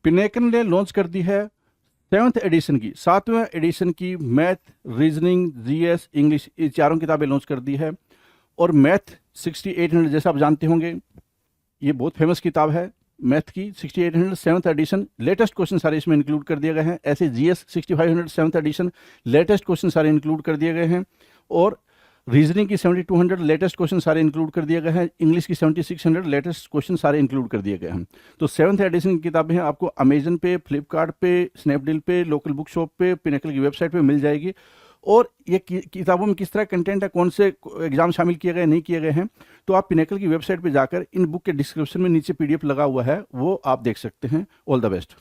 Pinnacle ने launch कर दी है 7वें एडिशन की मैथ, रीजनिंग, जीएस, इंग्लिश, ये चारों किताबें लॉन्च कर दी है। और मैथ 6800, जैसे आप जानते होंगे, ये बहुत फेमस किताब है मैथ की। 6800 सेवन्थ एडिशन, लेटेस्ट क्वेश्चन सारे इसमें इंक्लूड कर दिए गए हैं। ऐसे GS 6500 seventh addition, latest question सारे इंक्लूड कर दिए गए हैं। और रीजनिंग की 7200 लेटेस्ट क्वेश्चन सारे इंक्लूड कर दिए गए हैं। इंग्लिश की 7600 लेटेस्ट क्वेश्चन सारे इंक्लूड कर दिए गए हैं। तो सेवन्थ एडिशन की किताबें हैं, आपको अमेजन पे, फ्लिपकार्ट पे, स्नैपडील पे, लोकल बुक शॉप पे, पिनेकल की वेबसाइट पे मिल जाएगी। और ये किताबों में किस तरह कंटेंट है, कौन से एग्जाम शामिल किए गए नहीं किए गए हैं, तो आप पिनेकल की वेबसाइट पे जाकर इन बुक के डिस्क्रिप्शन में नीचे पीडीएफ लगा हुआ है, वो आप देख सकते हैं। All the best.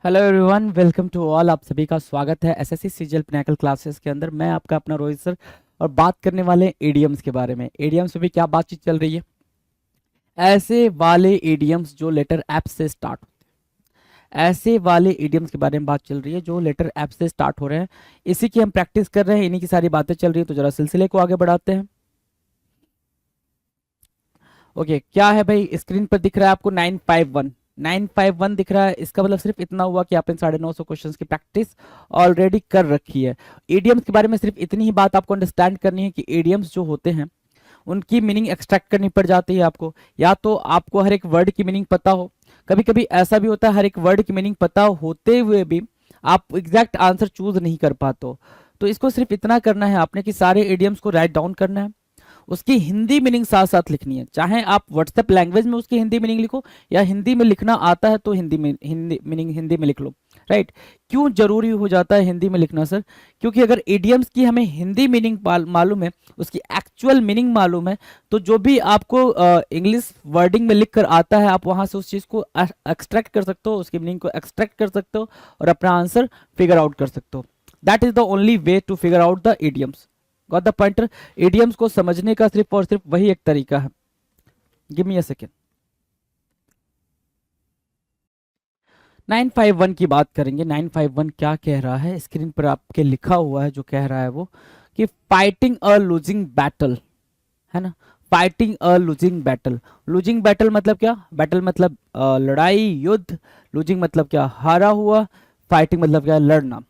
Hello everyone, welcome to all. आप सभी का स्वागत है एसएससी सीजीएल पिनेकल क्लासेस के अंदर। मैं आपका अपना रोहित सर, और बात करने वाले हैं एडीएम्स के बारे में। एडीएम्स में भी क्या बातचीत चल रही है, ऐसे वाले एडीएम्स जो लेटर एप से स्टार्ट होते हैं, ऐसे वाले एडीएम्स के बारे में बात चल रही है जो लेटर एप से स्टार्ट हो रहे हैं। इसी की हम प्रैक्टिस कर रहे हैं, इन्हीं की सारी बातें चल रही है। तो जरा सिलसिले को आगे बढ़ाते हैं। ओके, क्या है भाई, स्क्रीन पर दिख रहा है आपको 951 दिख रहा है। इसका मतलब सिर्फ इतना हुआ कि आपने 950 क्वेश्चंस की प्रैक्टिस ऑलरेडी कर रखी है। एडीएम्स के बारे में सिर्फ इतनी ही बात आपको अंडरस्टैंड करनी है कि एडीएम्स जो होते हैं उनकी मीनिंग एक्सट्रैक्ट करनी पड़ जाती है आपको। या तो आपको हर एक वर्ड की मीनिंग पता हो, कभी कभी ऐसा भी होता है हर एक वर्ड की मीनिंग पता होते हुए भी आप एग्जैक्ट आंसर चूज नहीं कर पाते हो। तो इसको सिर्फ इतना करना है आपने कि सारे एडीएम्स को राइट डाउन करना है, उसकी हिंदी मीनिंग साथ साथ लिखनी है। चाहे आप व्हाट्सएप लैंग्वेज में उसकी हिंदी मीनिंग लिखो, या हिंदी में लिखना आता है तो हिंदी मीनिंग हिंदी में लिख लो। राइट। क्यों जरूरी हो जाता है हिंदी में लिखना सर? क्योंकि अगर इडियम्स की हमें हिंदी मीनिंग मालूम है, उसकी एक्चुअल मीनिंग मालूम है, तो जो भी आपको इंग्लिश वर्डिंग में लिख कर आता है, आप वहां से उस चीज को एक्सट्रैक्ट कर सकते हो, उसकी मीनिंग को एक्सट्रैक्ट कर सकते हो और अपना आंसर फिगर आउट कर सकते हो। That is the only way to figure out the idioms. Got the pointer? Idioms को समझने का सिर्फ और सिर्फ वही एक तरीका है। Give me a second. 951 की बात करेंगे। 951 क्या कह रहा है, स्क्रीन पर आपके लिखा हुआ है। जो कह रहा है वो कि फाइटिंग अ लूजिंग बैटल, है ना। Fighting a losing battle. Losing battle मतलब क्या? बैटल मतलब लड़ाई, युद्ध। लूजिंग मतलब क्या? हारा हुआ। फाइटिंग मतलब क्या? लड़ना।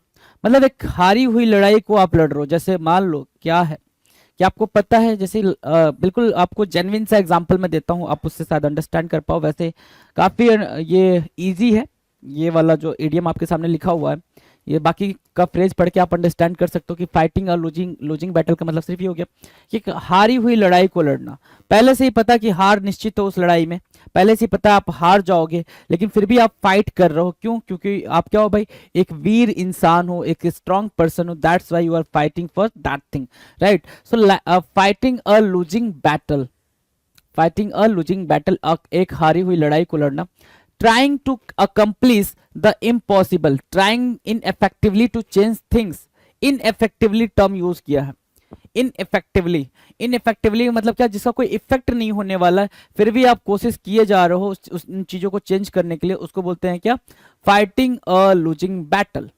मतलब एक हारी हुई लड़ाई को आप लड़ रहे हो। जैसे मान लो क्या है कि आपको पता है, जैसे बिल्कुल आपको जेन्युइन सा एग्जांपल मैं देता हूँ, आप उससे शायद अंडरस्टैंड कर पाओ। वैसे काफ़ी ये इजी है, ये वाला जो इडियम आपके सामने लिखा हुआ है। ये बाकी का फ्रेज पढ़ के आप अंडरस्टैंड कर सकते हो कि फाइटिंग और लूजिंग बैटल का मतलब सिर्फ ये हो गया कि एक हारी हुई लड़ाई को लड़ना। पहले से ही पता कि हार निश्चित हो उस लड़ाई में, पहले से ही पता आप हार जाओगे, लेकिन फिर भी आप फाइट कर रहे हो। क्यों? क्योंकि आप क्या हो भाई, एक वीर इंसान हो, एक स्ट्रांग पर्सन हो। That's why you are fighting for that thing. Right. So fighting a losing battle, fighting a losing battle, एक हारी हुई लड़ाई को लड़ना। Trying to accomplish the impossible, trying ineffectively to change things. Ineffectively term use किया है। इनएफेक्टिवली, इनएफेक्टिवली मतलब क्या? जिसका कोई इफेक्ट नहीं होने वाला है, फिर भी आप कोशिश किए जा रहे हो उन चीजों को चेंज करने के लिए, उसको बोलते हैं क्या? Fighting a losing battle.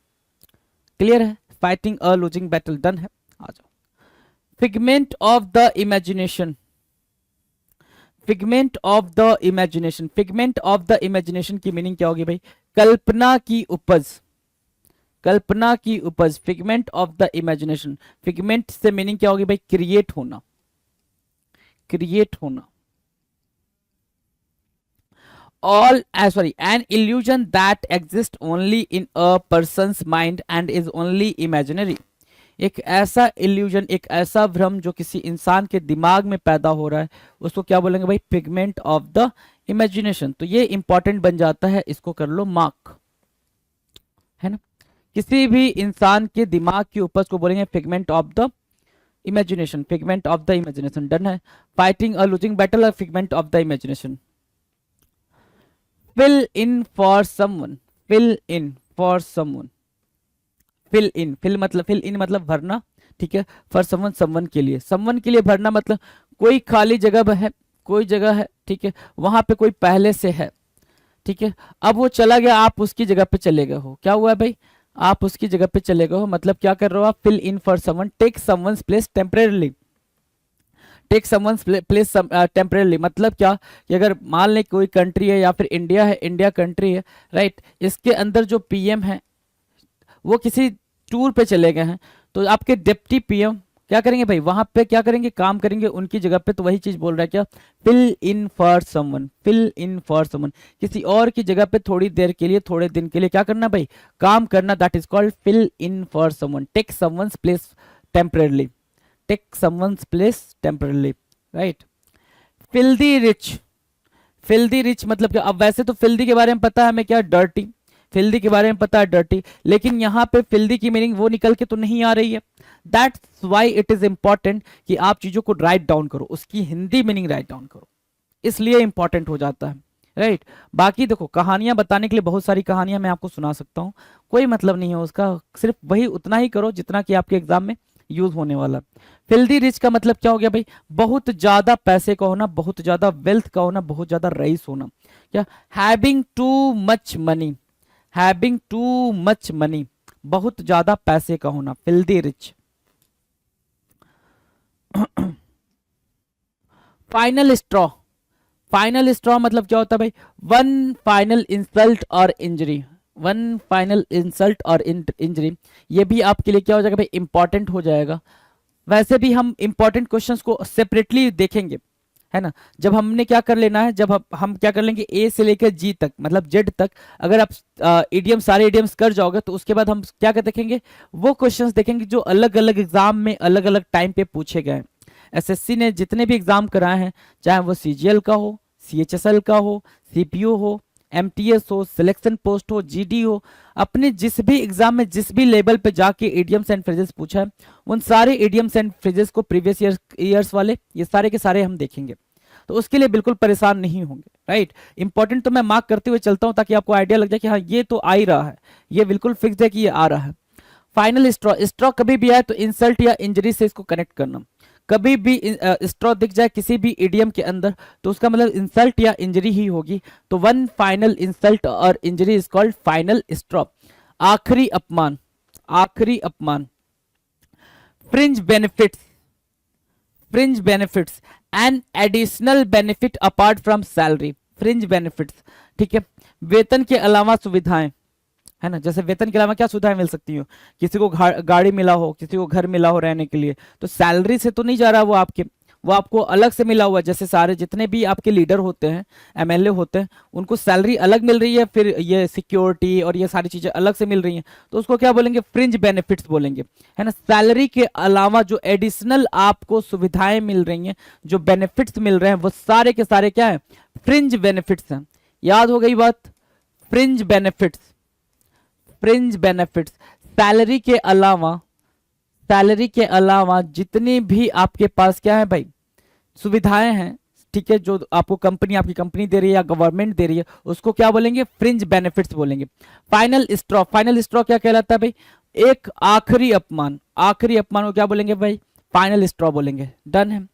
Clear है? Fighting a losing battle done है। आ जाओ। Figment of the imagination. Figment of the imagination, figment of the imagination की मीनिंग क्या होगी भाई? कल्पना की उपज, कल्पना की उपज। Figment of the imagination, figment से मीनिंग क्या होगी भाई? क्रिएट होना, क्रिएट होना। all sorry, an illusion that exists only in a person's mind and is only imaginary। एक ऐसा इल्यूजन, एक ऐसा भ्रम जो किसी इंसान के दिमाग में पैदा हो रहा है, उसको क्या बोलेंगे भाई? Figment of the imagination. तो ये इंपॉर्टेंट बन जाता है, इसको कर लो मार्क, है ना। किसी भी इंसान के दिमाग की उपज को बोलेंगे figment of the imagination, figment of the imagination. Done है। Fighting a losing battle, figment of the imagination. Fill in for someone, fill in for someone. Fill in, fill in मतलब भरना, ठीक है। फॉर समवन, समवन के लिए, someone के लिए भरना मतलब कोई खाली जगह है, कोई जगह है, ठीक है, वहां पे कोई पहले से है, ठीक है। अब वो चला गया, आप उसकी जगह पे चले गए हो। क्या हुआ है भाई? आप उसकी जगह पे चले गए हो, मतलब क्या कर रहे हो आप? Fill in for someone, take someone's place temporarily. Take someone's place temporarily, मतलब क्या कि अगर मान लें कोई कंट्री है या फिर इंडिया है, इंडिया कंट्री है, राइट, इसके अंदर जो पीएम है वो किसी टूर पे चले गए हैं, तो आपके डिप्टी पीएम क्या करेंगे भाई, वहां पे क्या करेंगे, काम करेंगे उनकी जगह पे। तो वही चीज बोल रहा है क्या, fill in for someone, fill in for someone, किसी और की जगह पे थोड़ी देर के लिए, थोड़े दिन के लिए क्या करना भाई, काम करना, that is called fill in for someone, take someone's place temporarily, take someone's place temporarily, right. Filthy rich, filthy rich मतलब क्या, अब वैसे तो फिल्दी के बारे में पता है हमें क्या, डर्टी, फिल्दी के बारे में पता है डर्टी, लेकिन यहाँ पे फिल्दी की मीनिंग वो निकल के तो नहीं आ रही है। That's why it is important कि आप चीजों को राइट डाउन करो, उसकी हिंदी मीनिंग राइट डाउन करो, इसलिए इंपॉर्टेंट हो जाता है, राइट। बाकी देखो कहानियां बताने के लिए बहुत सारी कहानियां मैं आपको सुना सकता हूँ, कोई मतलब नहीं है उसका, सिर्फ वही उतना ही करो जितना कि आपके एग्जाम में यूज होने वाला। फिल्दी रिच का मतलब क्या हो गया भाई, बहुत ज्यादा पैसे का होना, बहुत ज्यादा वेल्थ का होना, बहुत ज्यादा रईस होना। क्या, having too much money, having too much money, बहुत ज्यादा पैसे का होना, filthy rich. Final straw, final straw मतलब क्या होता है भाई, वन फाइनल इंसल्ट और इंजरी, वन फाइनल इंसल्ट और इंजरी, ये भी आपके लिए क्या हो जाएगा भाई, इंपॉर्टेंट हो जाएगा। वैसे भी हम इंपॉर्टेंट क्वेश्चंस को सेपरेटली देखेंगे, है ना। जब हमने क्या कर लेना है, जब हम क्या कर लेंगे, ए से लेकर जी तक, मतलब जेड तक, अगर आप इडियम सारे इडियम्स कर जाओगे तो उसके बाद हम क्या कर देखेंगे, वो क्वेश्चंस देखेंगे जो अलग अलग एग्जाम में अलग अलग टाइम पे पूछे गए हैं। एसएससी ने जितने भी एग्जाम कराए हैं, चाहे वो सीजीएल का हो, सीएचएसएल का हो, सीपीओ हो, एमटीएस हो, सिलेक्शन पोस्ट हो, जीडी हो, अपने जिस भी एग्जाम में जिस भी लेवल पे जाके इडियम्स एंड फ्रेजेस पूछा है, उन सारे इडियम्स एंड फ्रेजेस को प्रीवियस ईयर्स वाले ये सारे के सारे हम देखेंगे, तो उसके लिए बिल्कुल परेशान नहीं होंगे, राइट। इंपॉर्टेंट तो मैं मार्क करते हुए चलता हूं ताकि आपको आइडिया लग जाए कि हाँ ये तो आ ही रहा है, ये बिल्कुल फिक्स है कि ये आ रहा है। फाइनल स्ट्रॉ, स्ट्रॉ कभी भी आए तो इंसल्ट या इंजरी से इसको कनेक्ट करना, कभी भी स्ट्रॉ दिख जाए किसी भी इडियम के अंदर तो उसका मतलब इंसल्ट या इंजरी ही होगी, तो वन फाइनल इंसल्ट और injury is called final straw. आखिरी अपमान, आखिरी अपमान। Fringe benefits, fringe benefits, an additional benefit apart from salary, fringe benefits, ठीक है, वेतन के अलावा सुविधाएं, है ना, जैसे वेतन के अलावा क्या सुविधाएं मिल सकती हो, किसी को गाड़ी मिला हो, किसी को घर मिला हो रहने के लिए, तो सैलरी से तो नहीं जा रहा वो आपके, वो आपको अलग से मिला हुआ है। जैसे सारे जितने भी आपके लीडर होते हैं, एमएलए होते हैं, उनको सैलरी अलग मिल रही है, फिर ये सिक्योरिटी और ये सारी चीजें अलग से मिल रही हैं, तो उसको क्या बोलेंगे, फ्रिंज बेनिफिट्स बोलेंगे, है ना। सैलरी के अलावा जो एडिशनल आपको सुविधाएं मिल रही हैं, जो बेनिफिट्स मिल रहे हैं, वो सारे के सारे क्या है, फ्रिंज बेनिफिट्स हैं। याद हो गई बात, fringe benefits, fringe benefits, salary के अलावा, सैलरी के अलावा जितनी भी आपके पास क्या है भाई, सुविधाएं हैं, ठीक है, जो आपको कंपनी, आपकी कंपनी दे रही है या गवर्नमेंट दे रही है, उसको क्या बोलेंगे, फ्रिंज बेनिफिट्स बोलेंगे। फाइनल स्ट्रॉ, फाइनल स्ट्रॉ क्या कहलाता है भाई, एक आखिरी अपमान, आखिरी अपमान को क्या बोलेंगे भाई, फाइनल स्ट्रॉ बोलेंगे। डन है।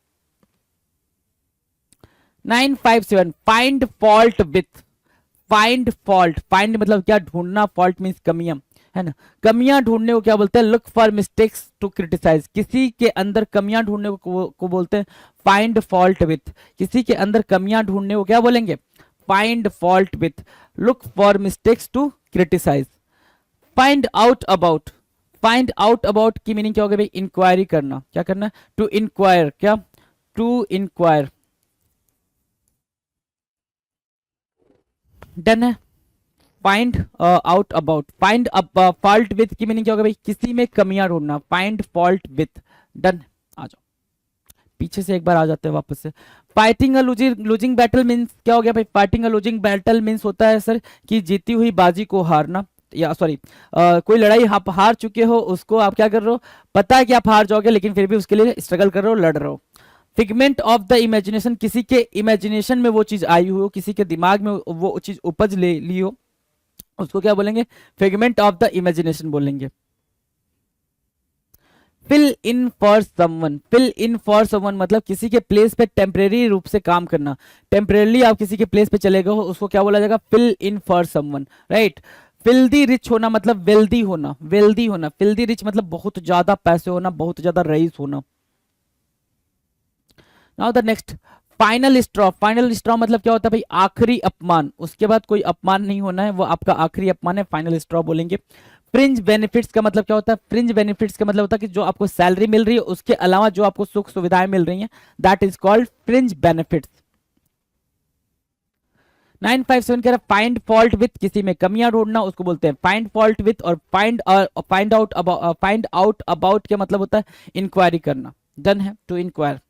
957, find fault with, find fault, find मतलब क्या, ढूंढना, फॉल्ट मीन्स कमियां, है ना, कमियां ढूंढने को क्या बोलते हैं, look for mistakes to criticise, किसी के अंदर कमियां ढूंढने को बोलते हैं फाइंड फॉल्ट विथ, किसी के अंदर कमियां ढूंढने को क्या बोलेंगे, find fault with, look for mistakes to criticise. Find out about, find out about की मीनिंग क्या होगा भाई, इंक्वायरी करना, क्या करना, टू इंक्वायर, क्या, टू इंक्वायर। डन है। Find out about, find fault with की मीनिंग क्या होगा भाई, किसी में कमियां ढूंढना, फाइंड फॉल्ट विथ। डन, आ जाओ पीछे से एक बार आ जाते हैं वापस से। Fighting a losing battle means क्या हो गया भाई, fighting a losing battle means होता है सर कि जीती हुई बाजी को हारना, या सॉरी कोई लड़ाई आप हार चुके हो, उसको आप क्या कर रहे हो, पता है कि आप हार जाओगे लेकिन फिर भी उसके लिए स्ट्रगल कर रहे हो, लड़ रहे हो। फिगमेंट ऑफ द इमेजिनेशन, किसी के इमेजिनेशन में वो चीज आई हुई हो, किसी के दिमाग में वो चीज उपज ले ली हो, उसको क्या बोलेंगे, फिगमेंट ऑफ द इमेजिनेशन बोलेंगे। Fill in for someone, fill in for someone मतलब किसी के प्लेस पे टेम्परेरी रूप से काम करना, टेम्परेरी आप किसी के प्लेस पे चले गए हो, उसको क्या बोला जाएगा, fill in for someone, right. Filthy rich होना मतलब वेल्दी होना, वेल्दी होना, फिल्दी रिच मतलब बहुत ज्यादा पैसे होना, बहुत ज्यादा रईस होना। Now the next, final straw. Final straw मतलब क्या होता है भाई, आखिरी अपमान, उसके बाद कोई अपमान नहीं होना है, वो आपका आखिरी अपमान है, फाइनल स्ट्रॉ बोलेंगे। फ्रिंज बेनिफिट्स का मतलब क्या होता है, फ्रिंज बेनिफिट्स का मतलब होता है कि जो आपको सैलरी मिल रही है उसके अलावा जो आपको सुख सुविधाएं मिल रही हैं, that is called fringe benefits. 957 कह रहा है फाइंड फॉल्ट विथ, किसी में कमियां ढूंढना उसको बोलते हैं फाइंड फॉल्ट विथ, और फाइंड आउट अबाउट क्या मतलब होता है, इंक्वायरी करना। डन है, टू इंक्वायर।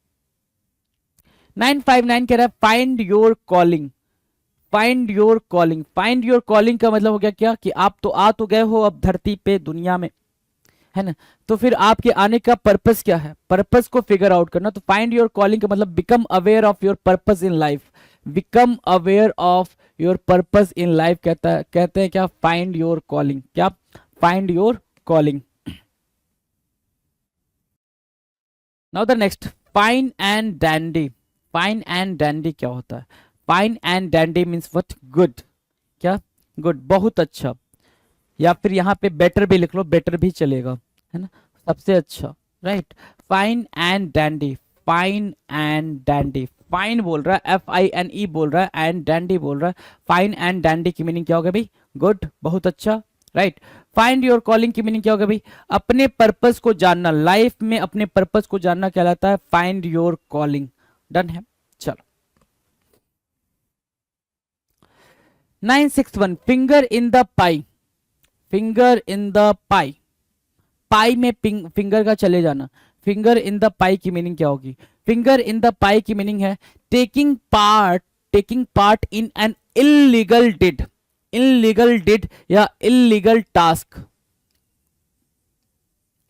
959 कह रहा है find your calling. Find your calling, find your calling का मतलब हो गया क्या, कि आप तो आ तो गए हो अब धरती पे, दुनिया में, है ना, तो फिर आपके आने का पर्पस क्या है, पर्पस को फिगर आउट करना। तो फाइंड योर कॉलिंग का मतलब become aware of your purpose in life, become aware of your purpose in life कहते हैं क्या, फाइंड योर कॉलिंग, क्या, find your calling. Now the next, fine and dandy. Fine and dandy क्या होता है, fine and dandy means what, good, क्या, good, बहुत अच्छा, या फिर यहाँ पे बेटर भी लिख लो, बेटर भी चलेगा, है ना, सबसे अच्छा, right. Fine and dandy, fine and dandy, fine बोल रहा है, FINE बोल रहा है, एंड डैंडी बोल रहा है। फाइन एंड डैंडी की मीनिंग क्या होगा भाई, गुड, बहुत अच्छा, राइट। फाइंड योर कॉलिंग की मीनिंग क्या होगा भाई, अपने पर्पस को जानना, लाइफ में अपने पर्पस को जानना कहलाता है फाइंड योर कॉलिंग। डन है, चलो। 961 finger in the pie. Finger in the pie, pie में फिंगर का चले जाना। फिंगर इन द पाई की मीनिंग क्या होगी, फिंगर इन द पाई की मीनिंग है taking part in an illegal did, illegal did या इलीगल टास्क,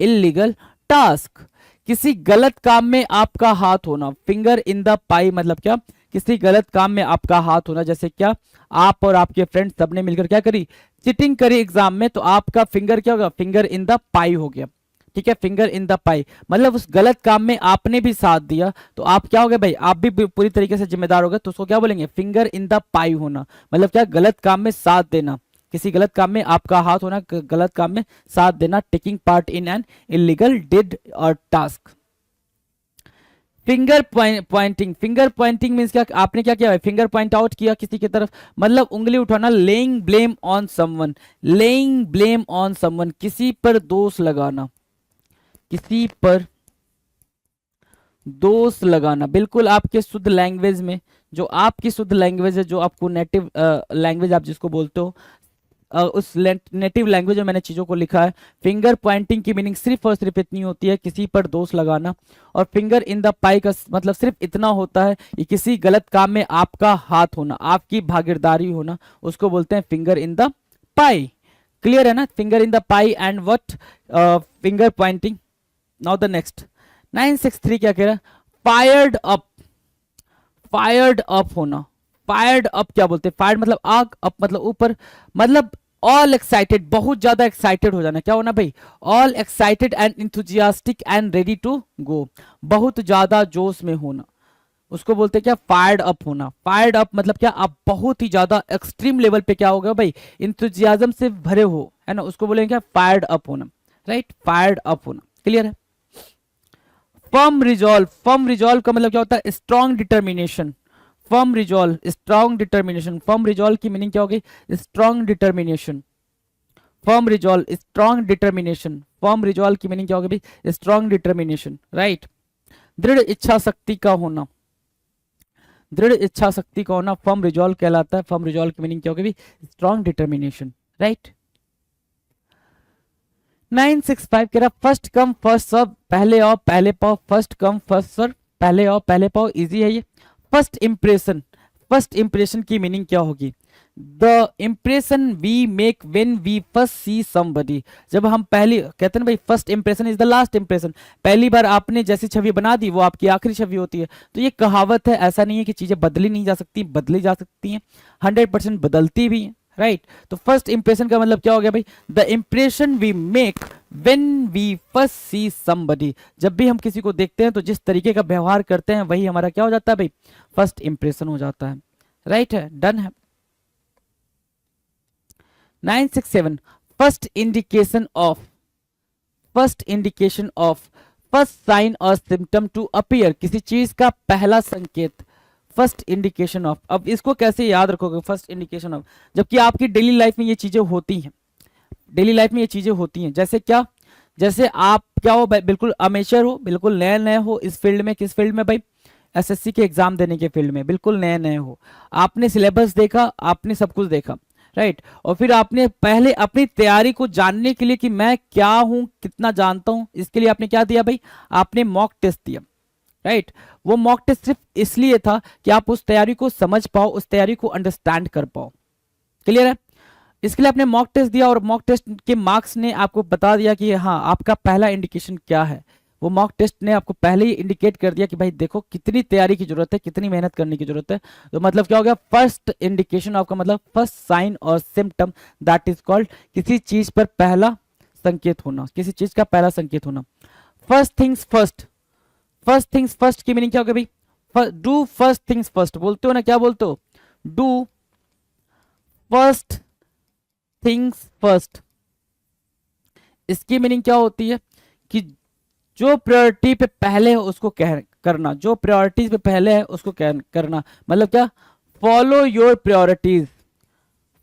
इलीगल टास्क, किसी गलत काम में आपका हाथ होना। फिंगर इन द पाई मतलब क्या, किसी गलत काम में आपका हाथ होना। जैसे क्या, आप और आपके फ्रेंड सबने मिलकर क्या करी, चीटिंग करी एग्जाम में, तो आपका फिंगर क्या होगा, फिंगर इन द पाई हो गया, ठीक है। फिंगर इन द पाई मतलब उस गलत काम में आपने भी साथ दिया, तो आप क्या हो गए भाई, आप भी पूरी तरीके से जिम्मेदार हो गए, तो उसको क्या बोलेंगे, फिंगर इन द पाई होना। मतलब क्या, गलत काम में साथ देना, किसी गलत काम में आपका हाथ होना, गलत काम में साथ देना, taking part in an illegal deed और task. Finger pointing, finger pointing means क्या, आपने क्या किया है, फिंगर पॉइंट आउट किया किसी की तरफ, मतलब उंगली उठाना। Laying blame on someone, laying blame on someone, किसी पर दोष लगाना, किसी पर दोष लगाना। बिल्कुल आपके शुद्ध लैंग्वेज में, जो आपकी शुद्ध लैंग्वेज है, जो आपको नेटिव लैंग्वेज आप जिसको बोलते हो, उस नेटिव लैंग्वेज में मैंने चीज़ों को लिखा है। फिंगर पॉइंटिंग की मीनिंग सिर्फ और सिर्फ इतनी होती है, किसी पर दोष लगाना। और फिंगर इन द पाई का मतलब सिर्फ इतना होता है कि किसी गलत काम में आपका हाथ होना, आपकी भागीदारी होना, उसको बोलते हैं finger in the pi. Clear है ना, finger in the pi and what, finger Poynting. Now the next 963 क्या कह रहा है, फायर्ड अप, फायर्ड अप होना। फायर्ड अप क्या बोलते हैं, फायर्ड मतलब आग, अप मतलब ऊपर, मतलब ऑल एक्साइटेड, बहुत ज्यादा एक्साइटेड हो जाना, क्या होना भाई, all excited and enthusiastic and ready to go, बहुत ज्यादा जोश में होना, उसको बोलते हैं क्या, फायर्ड अप होना। फायर्ड अप मतलब क्या, आप बहुत ही ज्यादा एक्सट्रीम लेवल पे क्या हो गया भाई, इंथुजियाज्म से भरे हो, है ना, उसको बोलेंगे क्या, फायर्ड अप होना, राइट, फायर्ड अप होना। क्लियर है। फर्म रिजॉल्व, फर्म रिजॉल्व का मतलब क्या होता है, strong determination. Firm resolve, strong determination. Firm resolve की मीनिंग क्या होगी, strong determination. Firm resolve, strong determination. Firm resolve की मीनिंग क्या होगी भाई, स्ट्रॉन्ग डिटर्मिनेशन, राइट। दृढ़ इच्छा शक्ति का होना, दृढ़ इच्छा शक्ति का होना फर्म रिजॉल्व कहलाता है। फर्म रिजॉल्व की मीनिंग क्या होगी, स्ट्रॉन्ग डिटर्मिनेशन, राइट। 965 कह रहा फर्स्ट कम फर्स्ट सर्व, पहले आओ पहले पाओ, फर्स्ट कम फर्स्ट सर्व, पहले आओ पहले पाओ, इजी है ये। फर्स्ट इंप्रेशन, फर्स्ट इंप्रेशन की मीनिंग क्या होगी, the impression we make when we first see somebody. जब हम पहली, कहते हैं ना भाई, first impression is the last impression, पहली बार आपने जैसी छवि बना दी वो आपकी आखिरी छवि होती है। तो ये कहावत है, ऐसा नहीं है कि चीजें बदली नहीं जा सकती, बदली जा सकती हैं, 100% बदलती भी हैं, राइट। तो फर्स्ट इंप्रेशन का मतलब क्या हो गया भाई, the impression we make when we first see somebody. जब भी हम किसी को देखते हैं तो जिस तरीके का व्यवहार करते हैं वही हमारा क्या हो जाता है भाई, फर्स्ट इंप्रेशन हो जाता है, राइट है, डन है। 967 first indication of, first indication of, first sign और सिम्टम टू अपीयर, किसी चीज का पहला संकेत, फर्स्ट इंडिकेशन ऑफ। अब इसको कैसे याद रखोगे, फर्स्ट इंडिकेशन ऑफ, जबकि आपकी डेली लाइफ में ये चीजें होती हैं, डेली लाइफ में ये चीजें होती हैं। जैसे क्या, जैसे आप क्या हो भाई, बिल्कुल अमेचर हो, बिल्कुल नए नए हो इस फील्ड में, किस फील्ड में भाई, एसएससी के एग्जाम देने के फील्ड में, बिल्कुल नए नए हो, आपने सिलेबस देखा, आपने सब कुछ देखा, राइट, और फिर आपने पहले अपनी तैयारी को जानने के लिए कि मैं क्या हूं, कितना जानता हूं, इसके लिए आपने क्या दिया भाई, आपने मॉक टेस्ट दिया, राइट। वो मॉक टेस्ट सिर्फ इसलिए था कि आप उस तैयारी को समझ पाओ, उस तैयारी को अंडरस्टैंड कर पाओ, क्लियर है। इसके लिए आपने मॉक टेस्ट दिया और मॉक टेस्ट के मार्क्स ने आपको बता दिया कि हाँ आपका पहला इंडिकेशन क्या है। वो मॉक टेस्ट ने आपको पहले ही इंडिकेट कर दिया कि भाई देखो कितनी तैयारी की जरूरत है, कितनी मेहनत करने की जरूरत है। तो मतलब क्या हो गया, फर्स्ट इंडिकेशन आपका मतलब फर्स्ट साइन और सिम्टम, दैट इज कॉल्ड किसी चीज पर पहला संकेत होना, किसी चीज का पहला संकेत होना। First things first, first things first की मीनिंग क्या होगा भाई, डू फर्स्ट थिंग्स फर्स्ट बोलते हो ना, क्या बोलते हो, डू फर्स्ट थिंग्स फर्स्ट। इसकी मीनिंग क्या होती है कि जो प्रायोरिटी पे पहले है उसको करना, जो प्रायोरिटीज पे पहले है उसको करना, मतलब क्या, follow your priorities,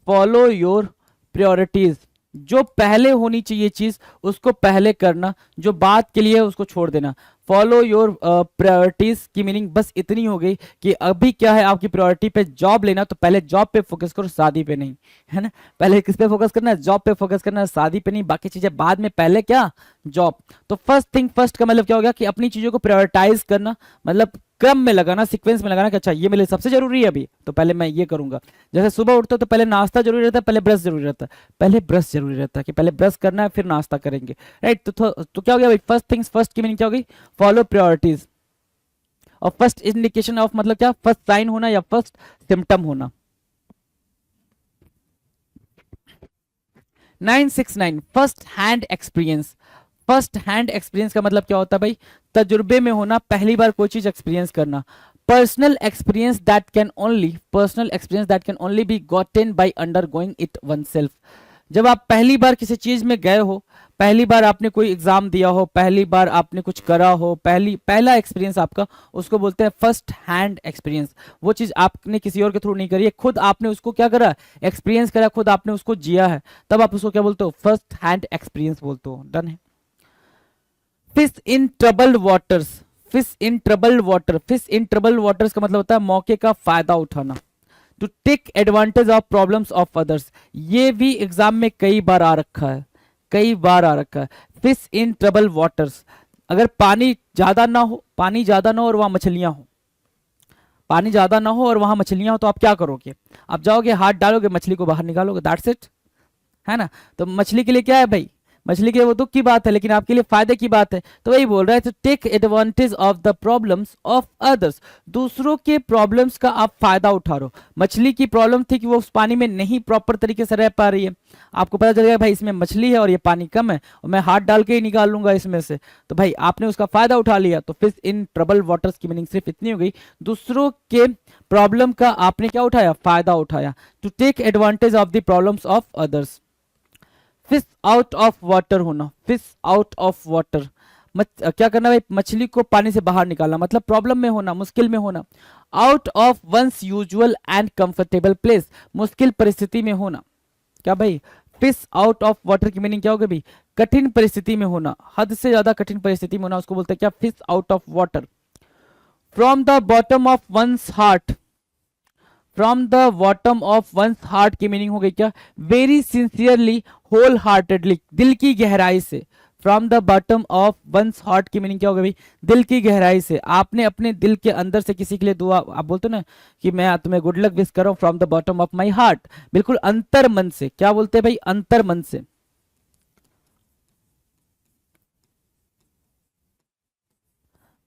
follow your priorities, जो पहले होनी चाहिए चीज उसको पहले करना, जो बात के लिए है उसको छोड़ देना। फॉलो योर प्रायोरिटीज की मीनिंग बस इतनी हो गई कि अभी क्या है आपकी प्रायोरिटी पे जॉब लेना, तो पहले जॉब पे फोकस करो, शादी पे नहीं, है ना। पहले किस पे फोकस करना है, जॉब पे फोकस करना है, शादी पे नहीं, बाकी चीजें बाद में, पहले क्या, जॉब। तो फर्स्ट थिंग फर्स्ट का मतलब क्या हो गया कि अपनी चीजों को प्रायोरिटाइज करना, मतलब क्रम में लगाना, सीक्वेंस में लगाना कि अच्छा ये मेरे लिए सबसे जरूरी है अभी, तो पहले मैं ये करूंगा। जैसे सुबह उठते हो तो पहले नाश्ता जरूरी रहता है, पहले ब्रश जरूरी रहता है, पहले ब्रश जरूरी रहता है कि पहले ब्रश करना है फिर नाश्ता करेंगे, राइट। तो क्या हो गया भाई, फर्स्ट थिंग्स फर्स्ट की मीनिंग क्या हो गई, फॉलो प्रायोरिटीज। और फर्स्ट इंडिकेशन ऑफ मतलब क्या, फर्स्ट साइन होना या फर्स्ट सिम्टम होना। 969 first hand experience. First hand experience का मतलब क्या होता है भाई, तजुर्बे में होना, पहली बार कोई चीज एक्सपीरियंस करना। Personal experience that can only, personal experience that can only be gotten by undergoing it oneself. जब आप पहली बार किसी चीज में गए हो, पहली बार आपने कोई एग्जाम दिया हो, पहली बार आपने कुछ करा हो, पहला एक्सपीरियंस आपका, उसको बोलते हैं फर्स्ट हैंड एक्सपीरियंस। वो चीज आपने किसी और के थ्रू नहीं करी है, खुद आपने उसको क्या करा, एक्सपीरियंस करा, खुद आपने उसको जिया है, तब आप उसको क्या बोलते हो, फर्स्ट हैंड एक्सपीरियंस बोलते हो। डन है। Fish in troubled waters, fish in troubled water, fish in troubled waters का मतलब होता है मौके का फायदा उठाना, to take advantage of problems of others. ये भी एग्जाम में कई बार आ रखा है, कई बार आ रखा है। फिश इन ट्रबल वाटर्स, अगर पानी ज्यादा ना हो, पानी ज्यादा ना हो और वहां मछलियां हो, पानी ज्यादा ना हो और वहां मछलियां हो, तो आप क्या करोगे, आप जाओगे हाथ डालोगे मछली को बाहर निकालोगे, दैट्स इट, है ना। तो मछली के लिए क्या है भाई, मछली के लिए वो दुख की बात है, लेकिन आपके लिए फायदे की बात है। तो वही बोल रहा है, तो take advantage of the problems of others, दूसरों के प्रॉब्लम्स का आप फायदा उठा रहे हो। मछली की प्रॉब्लम थी कि वो उस पानी में नहीं प्रॉपर तरीके से रह पा रही है, आपको पता चल गया भाई इसमें मछली है और ये पानी कम है और मैं हाथ डाल के ही निकाल लूंगा इसमें से, तो भाई आपने उसका फायदा उठा लिया। तो फिश इन ट्रबल वाटर्स की मीनिंग सिर्फ इतनी हो गई, दूसरों के प्रॉब्लम का आपने क्या उठाया, फायदा उठाया, to take advantage of the problems of others. Fish out of water होना, फिश आउट ऑफ वाटर, क्या करना भाई, मछली को पानी से बाहर निकालना, मतलब प्रॉब्लम में होना, मुश्किल में होना। Out of one's usual and comfortable place, मुश्किल परिस्थिति में होना, क्या भाई, फिश आउट ऑफ वाटर की मीनिंग क्या होगी भाई, कठिन परिस्थिति में होना, हद से ज्यादा कठिन परिस्थिति में होना, उसको बोलते हैं क्या, fish out of water. From the bottom of once heart, from the bottom of once heart की मीनिंग हो गई क्या, वेरी सिंसियरली, होल हार्टेडली, दिल की गहराई से। From the bottom of once heart की मीनिंग क्या होगा भाई, दिल की गहराई से, आपने अपने दिल के अंदर से किसी के लिए दुआ, आप बोलते हो ना कि मैं तुम्हें गुड लक विश कर रहा हूं from the bottom of my heart, बिल्कुल अंतर मन से, क्या बोलते हैं भाई, अंतर मन से,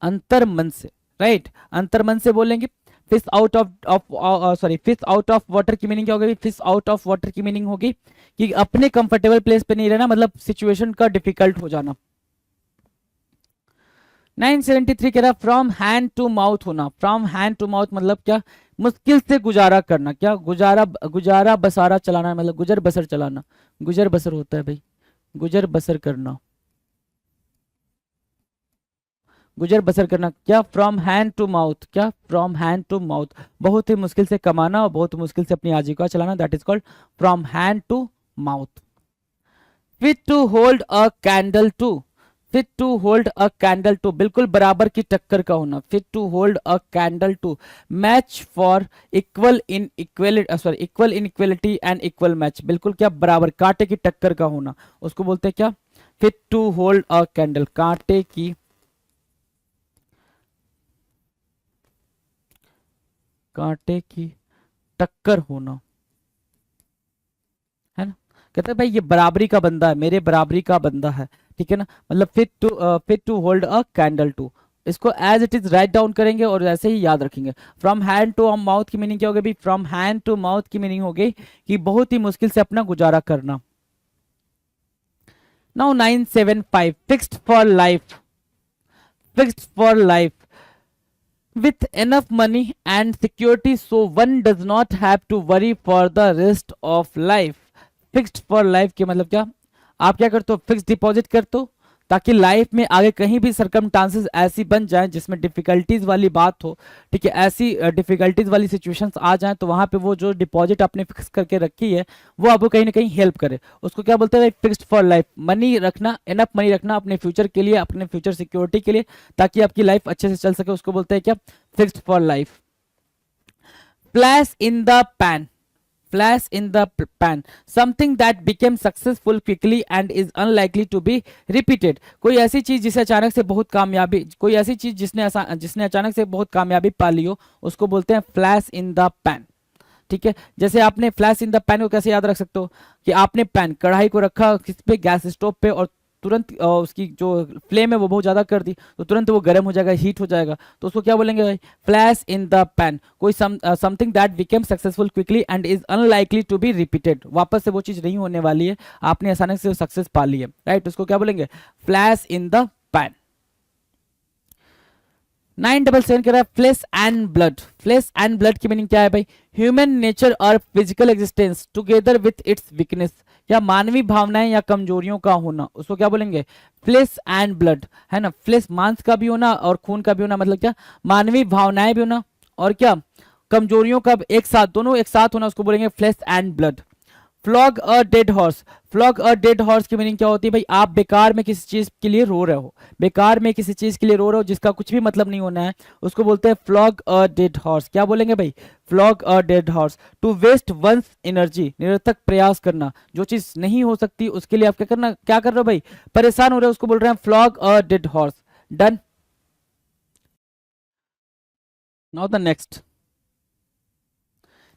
अंतर मन से, राइट, अंतर मन से बोलेंगे। Fish out of sorry, fish out of water की मीनिंग क्या होगी, फिश आउट ऑफ वाटर की मीनिंग होगी कि अपने कंफर्टेबल प्लेस पे नहीं रहना, मतलब सिचुएशन का डिफिकल्ट हो जाना। 973 कह रहा फ्रॉम हैंड टू माउथ होना, फ्रॉम हैंड टू माउथ मतलब क्या, मुश्किल से गुजारा करना, क्या, गुजारा, गुजारा बसारा चलाना, मतलब गुजर बसर चलाना, गुजर बसर होता है भाई, गुजर बसर करना। गुजर बसर करना, क्या फ्रॉम हैंड टू माउथ, क्या फ्रॉम हैंड टू माउथ, बहुत ही मुश्किल से कमाना और बहुत मुश्किल से अपनी आजीविका चलाना, that is called from hand to mouth. Fit to hold a candle to, fit to hold a candle to, बिल्कुल बराबर की टक्कर का होना, fit to hold a candle to, match for equal in equality, sorry equal in equality and equal match, बिल्कुल क्या बराबर कांटे की टक्कर का होना, उसको बोलते हैं क्या, fit to hold a candle, कांटे की टक्कर होना, है ना। कहते हैं भाई ये बराबरी का बंदा है, मेरे बराबरी का बंदा है, ठीक है ना, मतलब fit to hold a candle to, इसको as it is write down करेंगे और ऐसे ही याद रखेंगे। फ्रॉम हैंड टू माउथ की मीनिंग क्या होगी भाई, फ्रॉम हैंड टू माउथ की मीनिंग होगी कि बहुत ही मुश्किल से अपना गुजारा करना। Now 975, fixed for life, fixed for life with enough money and security so one does not have to worry for the rest of life। Fixed for life के मतलब क्या, आप क्या करते हो, फिक्स डिपॉजिट करते हो ताकि लाइफ में आगे कहीं भी सरकमस्टांसेस ऐसी बन जाएं जिसमें डिफिकल्टीज वाली बात हो, ठीक है, ऐसी डिफिकल्टीज वाली सिचुएशंस आ जाएं तो वहां पे वो जो डिपॉजिट आपने फिक्स करके रखी है वो आपको कहीं ना कहीं हेल्प करे, उसको क्या बोलते हैं, फिक्स्ड फॉर लाइफ। मनी रखना, इनफ मनी रखना अपने फ्यूचर के लिए, अपने फ्यूचर सिक्योरिटी के लिए, ताकि आपकी लाइफ अच्छे से चल सके, उसको बोलते हैं क्या, fixed for life. Flash in the pan, flash in the pan, something that became successful quickly and is unlikely to be repeated। कोई ऐसी चीज जिसे अचानक से बहुत कामयाबी, कोई ऐसी चीज जिसने अचानक से बहुत कामयाबी पा ली हो, उसको बोलते हैं फ्लैश इन द पैन, ठीक है। जैसे आपने फ्लैश इन द पैन को कैसे याद रख सकते हो कि आपने पैन कढ़ाई को रखा किस पे, गैस स्टोव पे, और तुरंत उसकी जो फ्लेम है वो बहुत ज्यादा कर दी तो तुरंत वो गर्म हो जाएगा, हीट हो जाएगा, तो उसको क्या बोलेंगे भाई, फ्लैश इन द पैन। कोई something that became successful quickly and is unlikely to be repeated, वापस से वो चीज नहीं होने वाली है, आपने अचानक से सक्सेस पा ली है, राइट, उसको क्या बोलेंगे, फ्लैश इन द पैन। 977 कह रहा है flesh and blood, flesh and blood की मीनिंग क्या है भाई, ह्यूमन नेचर और physical existence together with its weakness, या मानवीय भावनाएं या कमजोरियों का होना, उसको क्या बोलेंगे, फ्लेश एंड ब्लड, है ना, फ्लेश मांस का भी होना और खून का भी होना, मतलब क्या, मानवीय भावनाएं भी होना और क्या, कमजोरियों का एक साथ, दोनों एक साथ होना, उसको बोलेंगे flesh and blood. Flog a dead horse, flog a dead horse की मीनिंग क्या होती है भाई, आप बेकार में किसी चीज के लिए रो रहे हो, बेकार में किसी चीज के लिए रो रहे हो जिसका कुछ भी मतलब नहीं होना है, उसको बोलते हैं फ्लॉग अ डेड हॉर्स। क्या बोलेंगे भाई, flog a dead horse. To waste one's energy, निरर्थक प्रयास करना, जो चीज नहीं हो सकती उसके लिए आप क्या करना, क्या कर रहे हो भाई, परेशान हो रहे हो, उसको बोल रहे हैं flog a dead horse. Done. Now the next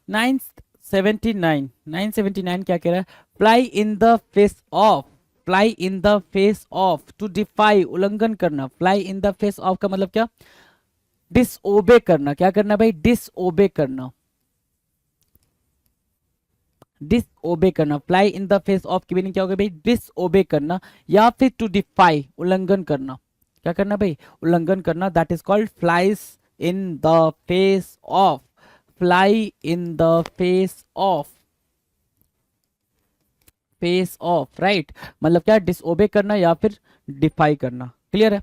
979, 979 क्या कह रहा है, fly in the face of, fly in the face of, to defy, उल्लंघन करना, fly in the face of का मतलब क्या, डिसओबे करना, क्या करना भाई, डिसओबे करना, डिसओबे करना, fly in the face of की मीनिंग क्या होगा भाई, डिसओबे करना, या फिर टू डिफाई, उल्लंघन करना, क्या करना भाई, उल्लंघन करना, that is called flies in the face of, fly in the face of, face of, right, मतलब क्या, डिसओबे करना या फिर डिफाई करना, क्लियर है।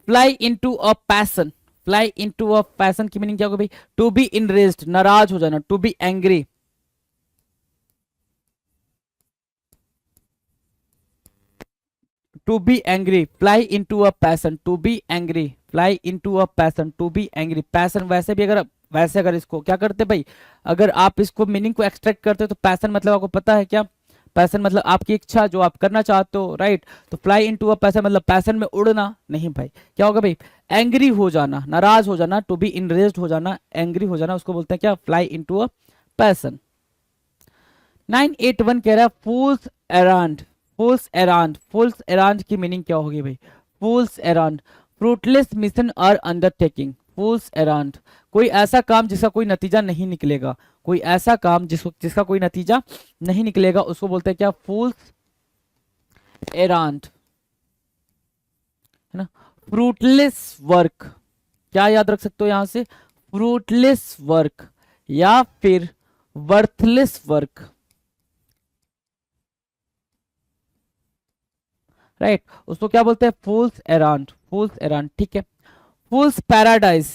Fly into a passion, fly into a passion की मीनिंग क्या होगा भाई, टू बी इनरेज्ड, नाराज हो जाना, to be angry, to be angry, fly into a passion, to be angry, fly into a passion, to be angry. Passion वैसे भी अगर, वैसे अगर इसको क्या करते भाई, अगर आप इसको मीनिंग को एक्सट्रैक्ट करते हो तो पैशन मतलब आपको पता है क्या, पैशन मतलब आपकी इच्छा जो आप करना चाहते हो, राइट, तो फ्लाई इनटू अ पैशन मतलब पैशन में उड़ना नहीं भाई, क्या होगा भाई, एंग्री हो जाना, नाराज हो जाना, टू बी इनरेज्ड हो जाना, एंग्री हो जाना, उसको बोलते हैं क्या, फ्लाई इनटू अ पैशन। 981 कह रहा है फूल्स एरांड, फूल्स एरांड, फूल्स एरांड की मीनिंग क्या होगी भाई, फूल्स एरांड, फ्रूटलेस मिशन और अंडरटेकिंग, फूल्स एरांड, कोई ऐसा काम जिसका कोई नतीजा नहीं निकलेगा, कोई ऐसा काम जिसका कोई नतीजा नहीं निकलेगा, उसको बोलते हैं क्या, फूल्स एरांड, है ना। फ्रूटलेस वर्क, क्या याद रख सकते हो यहां से, फ्रूटलेस वर्क या फिर वर्थलेस वर्क, राइट, उसको क्या बोलते हैं, फूल्स एराउंड, फूल्स एराउंड, ठीक है। फूल्स पैराडाइज,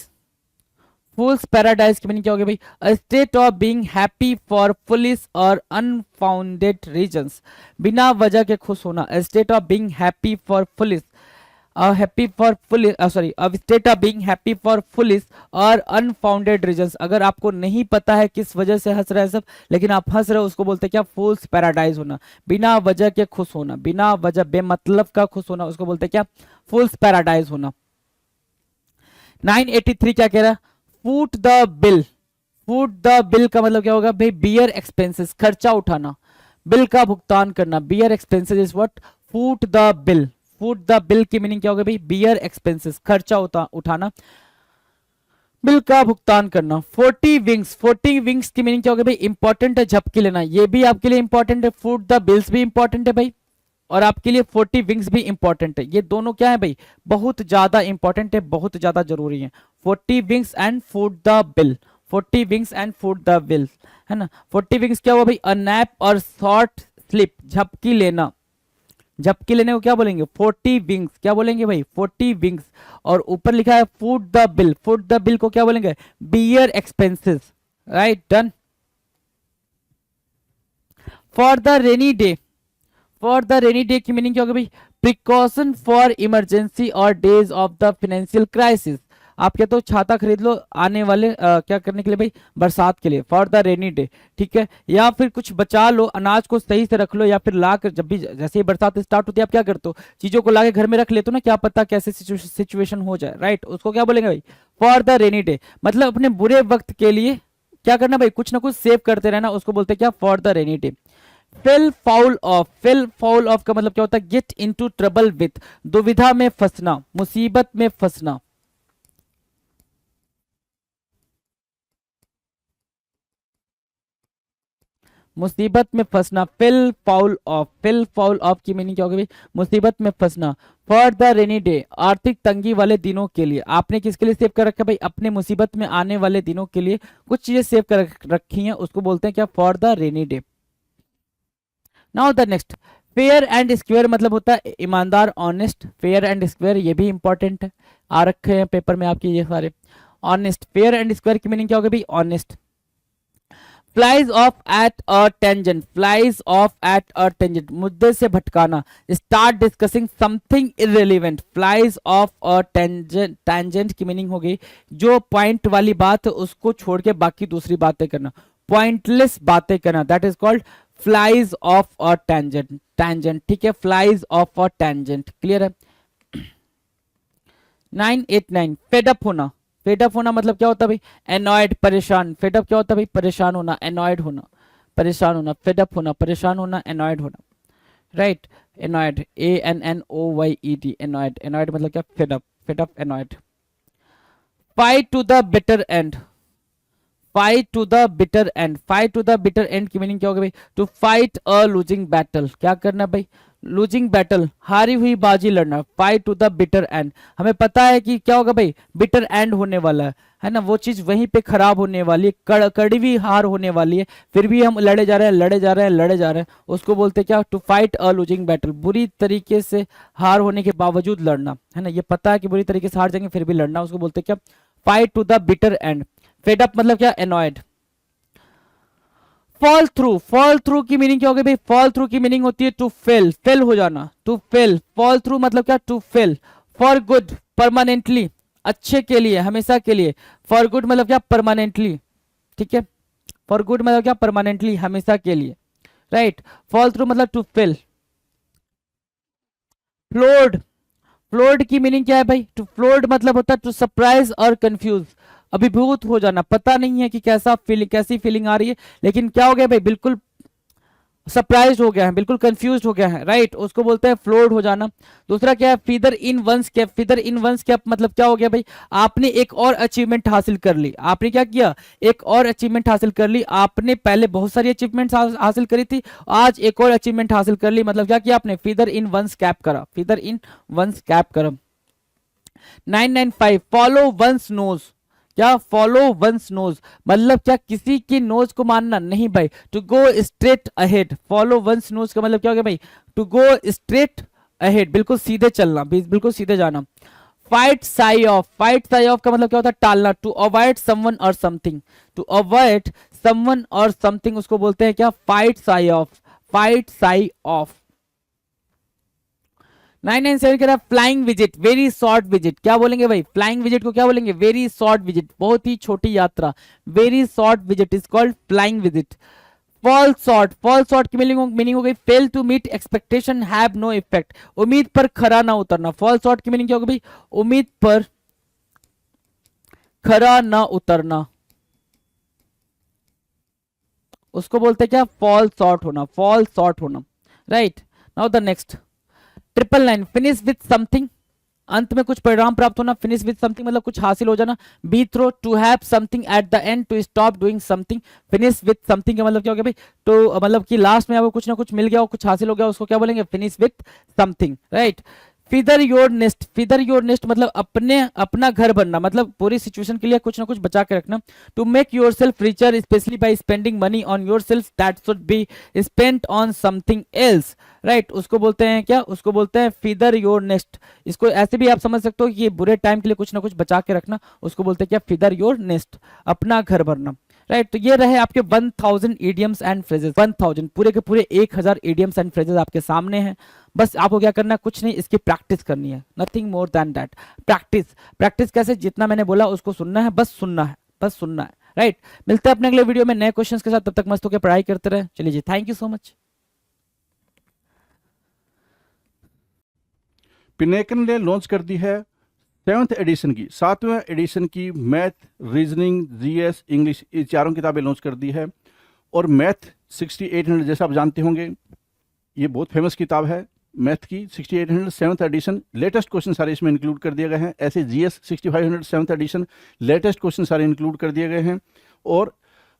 फूल्स पैराडाइज की मीनिंग क्या होगी भाई? A state of being happy for foolish और अनफाउंडेड रीजंस, बिना वजह के खुश होना। A state of being happy for foolish, happy for foolish, sorry, a state of being happy for foolish और अनफाउंडेड रीजंस। अगर आपको नहीं पता है किस वजह से हंस रहे हैं सब, लेकिन आप हंस रहे हो, उसको बोलते हैं क्या? फूल्स पैराडाइज होना, बिना वजह के खुश होना, बिना वजह बेमतलब का खुश होना, उसको बोलते हैं क्या? फूल्स पैराडाइज होना। 983 क्या कह रहा है? Foot the bill, foot the bill का मतलब क्या होगा भाई? बियर एक्सपेंसेस, खर्चा उठाना, बिल का भुगतान करना। Bear expenses is what? Foot the bill. Foot the bill की मीनिंग क्या होगा भाई? बियर एक्सपेंसेस, खर्चा उठाना, बिल का भुगतान करना। 40 विंग्स, 40 विंग्स की मीनिंग क्या होगा भाई? इंपॉर्टेंट है, झपकी लेना, ये भी आपके लिए इंपॉर्टेंट है। फूट द बिल्स भी इंपॉर्टेंट है भाई, और आपके लिए 40 विंग्स भी इंपॉर्टेंट है। ये दोनों क्या है भाई? बहुत ज्यादा इंपॉर्टेंट है, बहुत ज्यादा जरूरी है। 40 wings and foot the bill, 40 wings and foot the bill, है ना। 40 विंग्स क्या हुआ भाई? अ नैप और शॉर्ट स्लिप, झपकी लेना। झपकी लेने को क्या बोलेंगे? 40 विंग्स। क्या बोलेंगे भाई? 40 विंग्स। और ऊपर लिखा है foot the bill, foot the bill को क्या बोलेंगे? Bear expenses, right, done. For the rainy day, for the rainy day की मीनिंग क्या होगी भाई? प्रिकॉशन फॉर इमरजेंसी और days of the financial crisis. आप क्या तो छाता खरीद लो आने वाले क्या करने के लिए भाई? बरसात के लिए, फॉर द रेनी डे, ठीक है। या फिर कुछ बचा लो, अनाज को सही से रख लो, या फिर ला कर जब भी जैसे ही बरसात स्टार्ट होती है आप क्या करते हो? चीजों को ला के घर में रख लेते हो ना, क्या पता कैसे सिचुएशन हो जाए, राइट। उसको क्या बोलेंगे भाई? For the rainy day. मतलब अपने बुरे वक्त के लिए क्या करना भाई? कुछ ना कुछ सेव करते रहना, उसको बोलते हैं क्या? For the rainy day. Fail foul of, fell foul of का मतलब क्या होता है? गेट इनटू ट्रबल विथ, दुविधा में फंसना, मुसीबत में फंसना। मुसीबत में फंसना, fell foul of. Fell foul of की मीनिंग क्या होगी भाई? मुसीबत में फंसना। फॉर द रेनी डे, आर्थिक तंगी वाले दिनों के लिए। आपने किसके लिए सेव कर रखा है भाई? अपने मुसीबत में आने वाले दिनों के लिए कुछ चीजें सेव कर रखी हैं, उसको बोलते हैं क्या? For the rainy day. Now the next, fair and square मतलब होता है ईमानदार, ऑनेस्ट। फेयर एंड स्क्वेयर ये भी इंपॉर्टेंट है, आ रखे हैं पेपर में आपके ये सारे। ऑनेस्ट, फेयर एंड स्क्वेयर की मीनिंग क्या होगी भाई? Honest. Flies off at a tangent, flies off at a tangent, मुद्दे से भटकाना। Start discussing something irrelevant, flies off a tangent. Tangent की मीनिंग होगी जो पॉइंट वाली बात है उसको छोड़ के बाकी दूसरी बातें करना, पॉइंटलेस बातें करना, that is called flies off a tangent. Tangent, ठीक है, flies off a tangent, clear है। 989, फेडअप होना। फेडअप होना मतलब क्या होता है भाई? एनॉयड, परेशान। फेडअप क्या होता है भाई? परेशान होना, एनॉयड होना, परेशान होना, फेडअप होना, परेशान होना, एनॉयड होना, right. Annoyed, ANNOYED, annoyed. Annoyed मतलब क्या? Fed up, fed up, annoyed. Fight to the bitter end, fight to the bitter end. Fight to the bitter end की मीनिंग क्या होगी भाई? To fight a losing battle. क्या करना भाई? लूजिंग बैटल, हारी हुई बाजी लड़ना। Fight to the bitter end, हमें पता है कि क्या होगा भाई? बिटर एंड होने वाला है ना, वो चीज वहीं पे खराब होने वाली है, कड़वी हार होने वाली है, फिर भी हम लड़े जा रहे हैं, लड़े जा रहे हैं, लड़े जा रहे हैं, उसको बोलते हैं क्या? To fight a losing battle. बुरी तरीके से हार होने के बावजूद लड़ना, है ना, ये पता है कि बुरी तरीके से हार जाएंगे फिर भी लड़ना, उसको बोलते हैं क्या? Fight to the bitter end. Fed up मतलब क्या? Annoyed. Fall through, fall through की मीनिंग क्या होगी भाई? फॉल थ्रू की मीनिंग होती है टू फेल, फेल हो जाना, टू फेल। फॉल थ्रू मतलब क्या? To fail. For good, permanently, अच्छे के लिए, हमेशा के लिए। फॉर गुड मतलब क्या? परमानेंटली, ठीक है। फॉर गुड मतलब क्या? परमानेंटली, हमेशा के लिए, राइट। फॉल थ्रू मतलब टू फेल। फ्लोड, फ्लोड की मीनिंग क्या है भाई? टू फ्लोड मतलब होता है टू सरप्राइज और कंफ्यूज, अभिभूत हो जाना, पता नहीं है कि कैसा फीलिंग, कैसी फीलिंग आ रही है, लेकिन क्या हो गया भाई? बिल्कुल सरप्राइज हो गया है, बिल्कुल कंफ्यूज हो गया है, राइट, उसको बोलते हैं फ्लोड हो जाना। दूसरा क्या है? Feather in one's cap. Feather in one's cap मतलब क्या हो गया भाई? आपने एक और अचीवमेंट हासिल कर ली। आपने क्या किया? एक और अचीवमेंट हासिल कर ली। आपने पहले बहुत सारी अचीवमेंट हासिल करी थी, आज एक और अचीवमेंट हासिल कर ली, मतलब क्या किया आपने? फीदर इन वंस कैप करा, फीदर इन वंस कैप करा। 995, फॉलो वंस नोज। क्या? फॉलो वंस नोज मतलब क्या? किसी की नोज को मानना नहीं भाई, to go straight ahead. Follow one's nose का मतलब क्या हो गया भाई? टू गो स्ट्रेट अहेड, बिल्कुल सीधे चलना, बिल्कुल सीधे जाना। Fight sigh of, fight sigh of का मतलब क्या होता है? टालना, टू अवॉइड समवन और समथिंग, टू अवॉइड समवन और समथिंग उसको बोलते हैं क्या? Fight sigh of, fight sigh of. 997 कह रहा है flying visit, very short visit. क्या बोलेंगे भाई? फ्लाइंग विजिट को क्या बोलेंगे? वेरी शॉर्ट विजिट, बहुत ही छोटी यात्रा, very short visit is called flying visit. Fall short, fall short की मीनिंग हो गई fail to meet expectation, have no effect, उम्मीद पर खरा ना उतरना। फॉल शॉर्ट की मीनिंग क्या होगी भाई? उम्मीद पर खरा ना उतरना, उसको बोलते हैं क्या? फॉल शॉर्ट होना, फॉल शॉर्ट होना, right. Now the next 999, finish with something, अंत में कुछ परिणाम प्राप्त होना। फिनिश विथ समथिंग मतलब कुछ हासिल हो जाना। Be through, to have something at the end, to stop doing something. Finish with something का मतलब क्या हो गया भाई? तो मतलब कि लास्ट में आपको कुछ ना कुछ मिल गया हो, कुछ हासिल हो गया, उसको क्या बोलेंगे? Finish with something, right. Feather your nest, feather your nest मतलब अपना घर बनना, मतलब पूरी सिचुएशन के लिए कुछ ना कुछ बचा के रखना। To make yourself richer specially by spending money on yourself that should be spent on something else, right. उसको बोलते हैं क्या? उसको बोलते हैं फीदर योर नेस्ट। इसको ऐसे भी आप समझ सकते हो कि ये बुरे टाइम के लिए कुछ ना कुछ बचा के रखना, उसको बोलते हैं क्या? फीदर योर नेस्ट, अपना घर भरना, राइट। तो ये रहे आपके 1000 इडियम्स एंड फ्रेजेस। 1000 पूरे के पूरे 1000 इडियम्स एंड फ्रेजेस आपके सामने हैं। बस आपको क्या करना है? कुछ नहीं, इसकी प्रैक्टिस करनी है, nothing more than that. Practice, practice कैसे? जितना मैंने बोला उसको सुनना है, बस सुनना है, बस सुनना है, राइट। मिलते हैं अपने अगले वीडियो में नए क्वेश्चंस के साथ, तब तक मस्त होकर पढ़ाई करते रहे। चलिए जी, thank you so much. Pinnacle ने लॉन्च कर दी है 7th एडिशन की, 7वें एडिशन की मैथ, रीजनिंग, जीएस, इंग्लिश, ये चारों किताबें लॉन्च कर दी है। और मैथ 6800 जैसा आप जानते होंगे, ये बहुत फेमस किताब है मैथ की। 6800 7th एडिशन, लेटेस्ट क्वेश्चन सारे इसमें इंक्लूड कर दिए गए हैं। ऐसे GS 6500 7th edition, latest question सारे इंक्लूड कर दिए गए हैं। और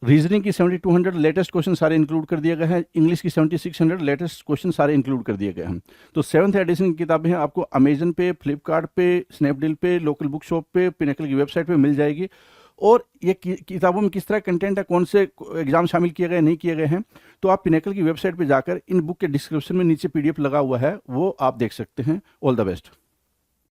रीजनिंग की 7200 लेटेस्ट क्वेश्चन सारे इंक्लूड कर दिए गए हैं। इंग्लिश की 7600 लेटेस्ट क्वेश्चन सारे इंक्लूड कर दिए गए हैं। तो 7th एडिशन की किताबें हैं, आपको अमेजन पे, फ्लिपकार्ट पे, स्नैपडील पे, लोकल बुक शॉप पे, पिनेकल की वेबसाइट पे मिल जाएगी। और ये किताबों में किस तरह कंटेंट है, कौन से एग्जाम शामिल किए गए नहीं किए गए हैं, तो आप पिनेकल की वेबसाइट पे जाकर इन बुक के डिस्क्रिप्शन में नीचे पीडीएफ लगा हुआ है, वो आप देख सकते हैं। All the best.